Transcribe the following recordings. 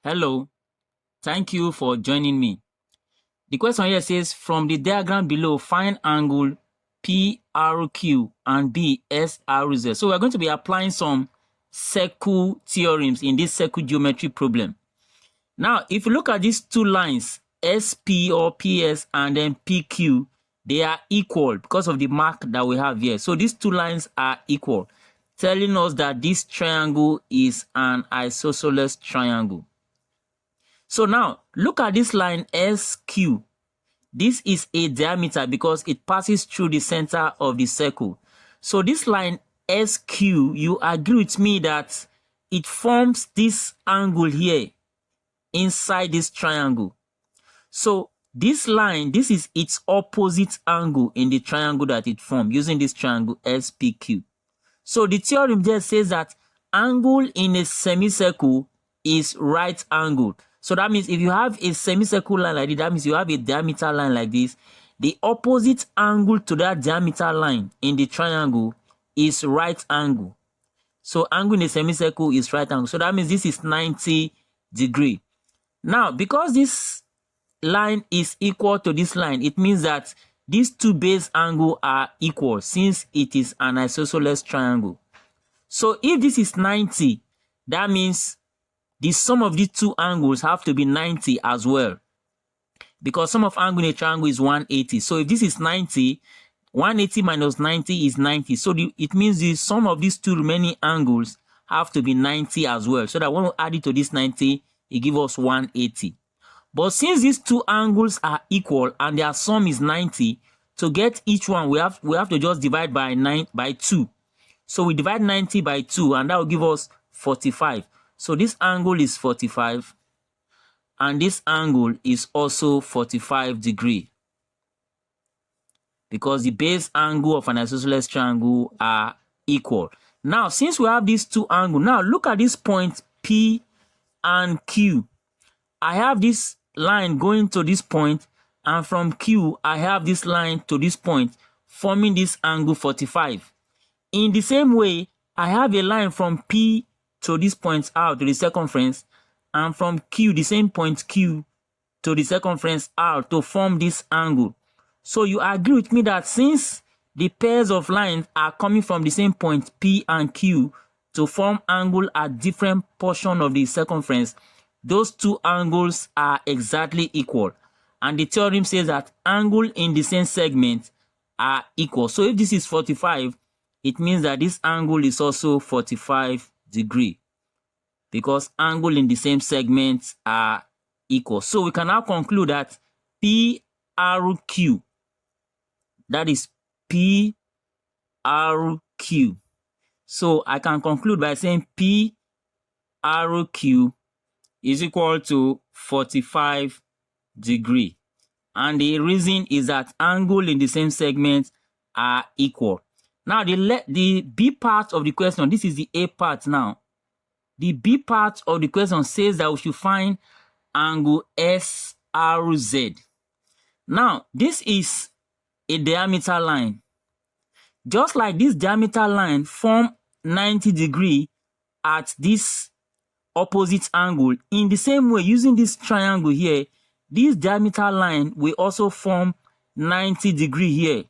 Hello, thank you for joining me. The question here says, from the diagram below, find angle PRQ and BSRZ. So we're going to be applying some circle theorems in this circle geometry problem. Now, if you look at these two lines, SP or PS and then PQ, they are equal because of the mark that we have here. So these two lines are equal, telling us that this triangle is an isosceles triangle. So now, look at this line SQ. This is a diameter because it passes through the center of the circle. So this line SQ, you agree with me that it forms this angle here inside this triangle. So this line, this is its opposite angle in the triangle that it formed using this triangle SPQ. So the theorem there says that angle in a semicircle is right angled. So that means if you have a semicircle line like this, that means you have a diameter line like this. The opposite angle to that diameter line in the triangle is right angle. So angle in a semicircle is right angle. So that means this is 90 degrees. Now, because this line is equal to this line, it means that these two base angles are equal since it is an isosceles triangle. So if this is 90, that means the sum of these two angles have to be 90 as well, because sum of angle in a triangle is 180. So if this is 90, 180 minus 90 is 90. So it means the sum of these two remaining angles have to be 90 as well. So that when we add it to this 90, it gives us 180. But since these two angles are equal and their sum is 90, to get each one, we have to just divide by 2. So we divide 90 by 2, and that will give us 45. So this angle is 45, and this angle is also 45 degrees, because the base angle of an isosceles triangle are equal. Now, since we have these two angles, now look at this point P and Q. I have this line going to this point, and from Q, I have this line to this point, forming this angle 45. In the same way, I have a line from P to this point out to the circumference, and from Q, the same point Q, to the circumference out to form this angle. So you agree with me that since the pairs of lines are coming from the same point P and Q to form angle at different portion of the circumference, those two angles are exactly equal. And the theorem says that angle in the same segment are equal. So if this is 45, it means that this angle is also 45 degrees, because angle in the same segment are equal. So we can now conclude that PRQ, that is PRQ. So I can conclude by saying PRQ is equal to 45 degrees. And the reason is that angle in the same segment are equal. Now the B part of the question, this is the A part now. The B part of the question says that we should find angle SRZ. Now, this is a diameter line. Just like this diameter line form 90 degrees at this opposite angle, in the same way, using this triangle here, this diameter line will also form 90 degrees here.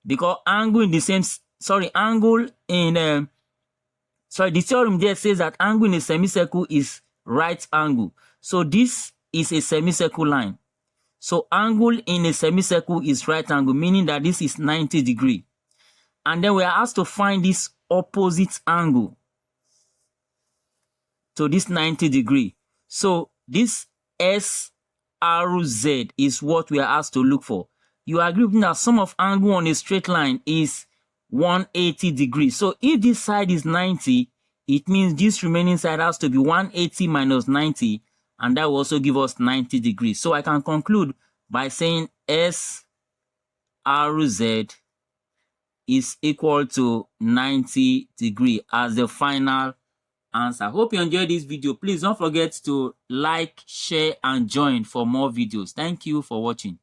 Because angle in the same, the theorem there says that angle in a semicircle is right angle. So this is a semicircle line. So angle in a semicircle is right angle, meaning that this is 90 degrees. And then we are asked to find this opposite angle to this 90 degrees. So this SRZ is what we are asked to look for. You agree with me that sum of angle on a straight line is 180 degrees. So if this side is 90, it means this remaining side has to be 180 minus 90, and that will also give us 90 degrees. So I can conclude by saying SRZ is equal to 90 degrees as the final answer. Hope you enjoyed this video. Please don't forget to like, share, and join for more videos. Thank you for watching.